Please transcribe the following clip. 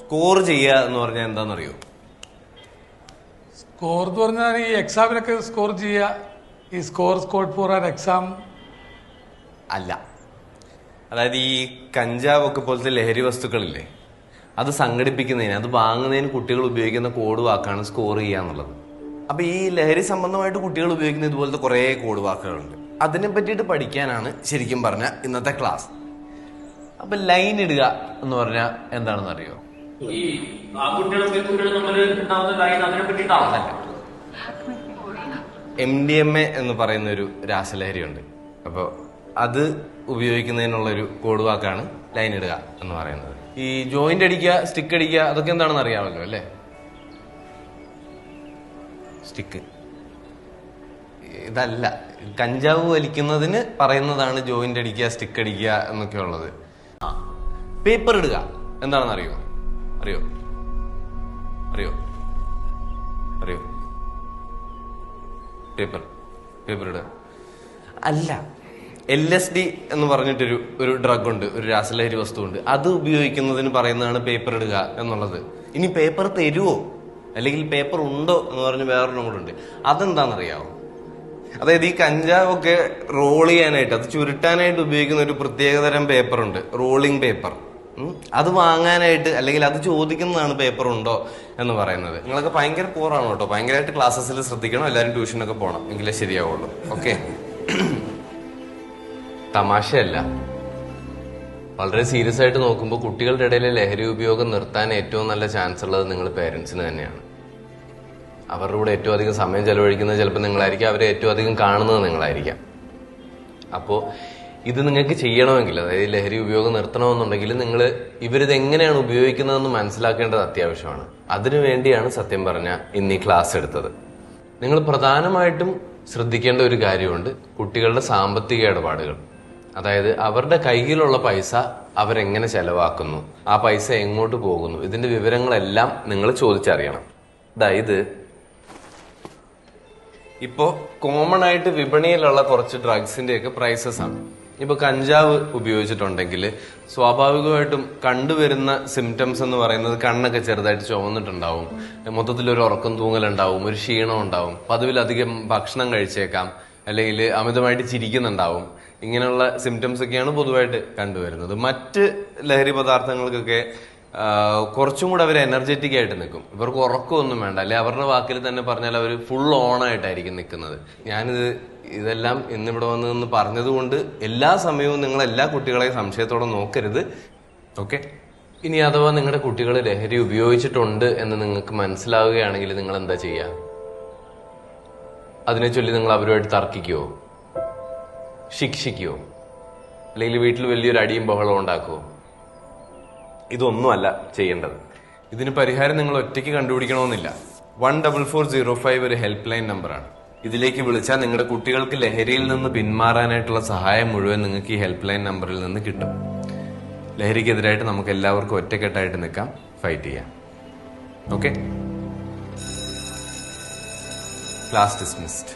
Score ചെയ്യുക എന്ന് പറഞ്ഞാൽ എന്താണെന്നറിയോ? സ്കോർ എന്ന് പറഞ്ഞാൽ ഈ എക്സാമിനൊക്കെ സ്കോർ ചെയ്യുക, ഈ സ്കോർ ഫോർ ആൻ എക്സാം അല്ല. അതായത് ഈ കഞ്ചാവൊക്കെ പോലത്തെ ലഹരി വസ്തുക്കളില്ലേ, അത് സംഘടിപ്പിക്കുന്നതിന്, അത് വാങ്ങുന്നതിന് കുട്ടികൾ ഉപയോഗിക്കുന്ന കോഡ് വാക്കാണ് സ്കോർ ചെയ്യുക എന്നുള്ളത്. അപ്പൊ ഈ ലഹരി സംബന്ധമായിട്ട് കുട്ടികൾ ഉപയോഗിക്കുന്ന ഇതുപോലത്തെ കുറെ കോഡ് വാക്കുകളുണ്ട്. അതിനെ പറ്റിയിട്ട് പഠിക്കാനാണ് ശരിക്കും പറഞ്ഞ ഇന്നത്തെ ക്ലാസ്. അപ്പൊ ലൈൻ ഇടുക എന്ന് പറഞ്ഞാൽ എന്താണെന്ന് അറിയോ? MDMA എന്ന് പറയുന്ന ഒരു രാസലഹരി ഉണ്ട്. അപ്പോൾ അത് ഉപയോഗിക്കുന്നതിനുള്ള ഒരു കോഡ് വാക്കാണ് ലൈൻ ഇടുക എന്ന് പറയുന്നത്. ഈ ജോയിന്റ് അടിക്കുക, സ്റ്റിക്ക് അടിക്കുക, അതൊക്കെ എന്താണെന്ന് അറിയാമല്ലോ അല്ലേ? സ്റ്റിക്ക് ഇതല്ല, കഞ്ചാവ് വലിക്കുന്നതിന് പറയുന്നതാണ് ജോയിന്റ് അടിക്കുക, സ്റ്റിക്ക് അടിക്കുക എന്നൊക്കെ ഉള്ളത്. പേപ്പർ ഇടുക എന്താണെന്ന് അറിയോ? അറിയോ അറിയോ അറിയോ പേപ്പർ ഇടുക അല്ല. LSD എന്ന് പറഞ്ഞിട്ടൊരു ഡ്രഗ് ഉണ്ട്, ഒരു രാസലഹരി വസ്തുണ്ട്. അത് ഉപയോഗിക്കുന്നതിന് പറയുന്നതാണ് പേപ്പർ ഇടുക എന്നുള്ളത്. ഇനി പേപ്പർ തരുവോ അല്ലെങ്കിൽ പേപ്പർ ഉണ്ടോ എന്ന് പറഞ്ഞ് വേറൊരെണ്ണം കൂടെ ഉണ്ട്. അതെന്താണെന്നറിയാമോ? അതായത് ഈ കഞ്ചാവൊക്കെ റോൾ ചെയ്യാനായിട്ട്, അത് ചുരുട്ടാനായിട്ട് ഉപയോഗിക്കുന്ന ഒരു പ്രത്യേകതരം പേപ്പർ ഉണ്ട്, റോളിംഗ് പേപ്പർ. അത് വാങ്ങാനായിട്ട് അല്ലെങ്കിൽ അത് ചോദിക്കുന്നതാണ് പേപ്പർ ഉണ്ടോ എന്ന് പറയുന്നത്. നിങ്ങളൊക്കെ ഭയങ്കര പോറാണ് കേട്ടോ, ഭയങ്കരമായിട്ട് ക്ലാസ്സസിൽ ശ്രദ്ധിക്കണം, എല്ലാവരും ട്യൂഷനൊക്കെ പോകണം, എങ്കിലേ ശരിയാവുള്ളൂ. ഓക്കെ, തമാശയല്ല, വളരെ സീരിയസ് ആയിട്ട് നോക്കുമ്പോൾ കുട്ടികളുടെ ഇടയിലെ ലഹരി ഉപയോഗം നിർത്താൻ ഏറ്റവും നല്ല ചാൻസ് ഉള്ളത് നിങ്ങൾ പേരൻസിന് തന്നെയാണ്. അവരുടെ കൂടെ ഏറ്റവും അധികം സമയം ചെലവഴിക്കുന്നത് ചിലപ്പോൾ നിങ്ങളായിരിക്കാം, അവരെ ഏറ്റവും അധികം കാണുന്നത് നിങ്ങളായിരിക്കാം. അപ്പോൾ ഇത് നിങ്ങൾക്ക് ചെയ്യണമെങ്കിൽ, അതായത് ലഹരി ഉപയോഗം നിർത്തണമെന്നുണ്ടെങ്കിൽ നിങ്ങൾ ഇവരിത് എങ്ങനെയാണ് ഉപയോഗിക്കുന്നതെന്ന് മനസ്സിലാക്കേണ്ടത് അത്യാവശ്യമാണ്. അതിനുവേണ്ടിയാണ് സത്യം പറഞ്ഞ ഇന്ന് ഈ ക്ലാസ് എടുത്തത്. നിങ്ങൾ പ്രധാനമായിട്ടും ശ്രദ്ധിക്കേണ്ട ഒരു കാര്യമുണ്ട്, കുട്ടികളുടെ സാമ്പത്തിക ഇടപാടുകൾ. അതായത് അവരുടെ കയ്യിലുള്ള പൈസ അവരെങ്ങനെ ചെലവാക്കുന്നു, ആ പൈസ എങ്ങോട്ട് പോകുന്നു, ഇതിന്റെ വിവരങ്ങളെല്ലാം നിങ്ങൾ ചോദിച്ചറിയണം. അതായത് ഇപ്പോ കോമൺ ആയിട്ട് വിപണിയിലുള്ള കുറച്ച് ഡ്രഗ്സിന്റെയൊക്കെ പ്രൈസസ് ആണ്. ഇപ്പൊ കഞ്ചാവ് ഉപയോഗിച്ചിട്ടുണ്ടെങ്കിൽ സ്വാഭാവികമായിട്ടും കണ്ടുവരുന്ന സിംറ്റംസ് എന്ന് പറയുന്നത് കണ്ണൊക്കെ ചെറുതായിട്ട് ചുവന്നിട്ടുണ്ടാവും, മൊത്തത്തിലൊരു ഉറക്കം തൂങ്ങലുണ്ടാവും, ഒരു ക്ഷീണം ഉണ്ടാവും, പതിവിലധികം ഭക്ഷണം കഴിച്ചേക്കാം, അല്ലെങ്കിൽ അമിതമായിട്ട് ചിരിക്കുന്നുണ്ടാവും. ഇങ്ങനെയുള്ള സിംറ്റംസ് ഒക്കെയാണ് പൊതുവായിട്ട് കണ്ടുവരുന്നത്. മറ്റ് ലഹരി പദാർത്ഥങ്ങൾക്കൊക്കെ കുറച്ചും കൂടെ അവർ എനർജറ്റിക് ആയിട്ട് നിൽക്കും, ഇവർക്ക് ഉറക്കമൊന്നും വേണ്ട, അല്ലെ അവരുടെ വാക്കിൽ തന്നെ പറഞ്ഞാൽ അവർ ഫുൾ ഓൺ ആയിട്ടായിരിക്കും നിൽക്കുന്നത്. ഇതെല്ലാം ഇന്നിവിടെ വന്ന് പറഞ്ഞതുകൊണ്ട് എല്ലാ സമയവും നിങ്ങൾ എല്ലാ കുട്ടികളെയും സംശയത്തോടെ നോക്കരുത്. ഓക്കെ, ഇനി അഥവാ നിങ്ങളുടെ കുട്ടികൾ ലഹരി ഉപയോഗിച്ചിട്ടുണ്ട് എന്ന് നിങ്ങൾക്ക് മനസ്സിലാവുകയാണെങ്കിൽ നിങ്ങൾ എന്താ ചെയ്യുക? അതിനെ ചൊല്ലി നിങ്ങൾ അവരുമായിട്ട് തർക്കിക്കുവോ, ശിക്ഷിക്കുവോ, അല്ലെങ്കിൽ വീട്ടിൽ വലിയൊരു അടിയും ബഹളവും ഉണ്ടാക്കുവോ? ഇതൊന്നുമല്ല ചെയ്യേണ്ടത്. ഇതിന് പരിഹാരം നിങ്ങൾ ഒറ്റയ്ക്ക് കണ്ടുപിടിക്കണമെന്നില്ല. 14405 ഒരു ഹെൽപ്പ് ലൈൻ നമ്പറാണ്. ഇതിലേക്ക് വിളിച്ചാൽ നിങ്ങളുടെ കുട്ടികൾക്ക് ലഹരിയിൽ നിന്ന് പിന്മാറാനായിട്ടുള്ള സഹായം മുഴുവൻ നിങ്ങൾക്ക് ഈ ഹെൽപ്പ് ലൈൻ നമ്പറിൽ നിന്ന് കിട്ടും. ലഹരിക്കെതിരായിട്ട് നമുക്ക് എല്ലാവർക്കും ഒറ്റക്കെട്ടായിട്ട് നിൽക്കാം, ഫൈറ്റ് ചെയ്യാം. Okay, class dismissed.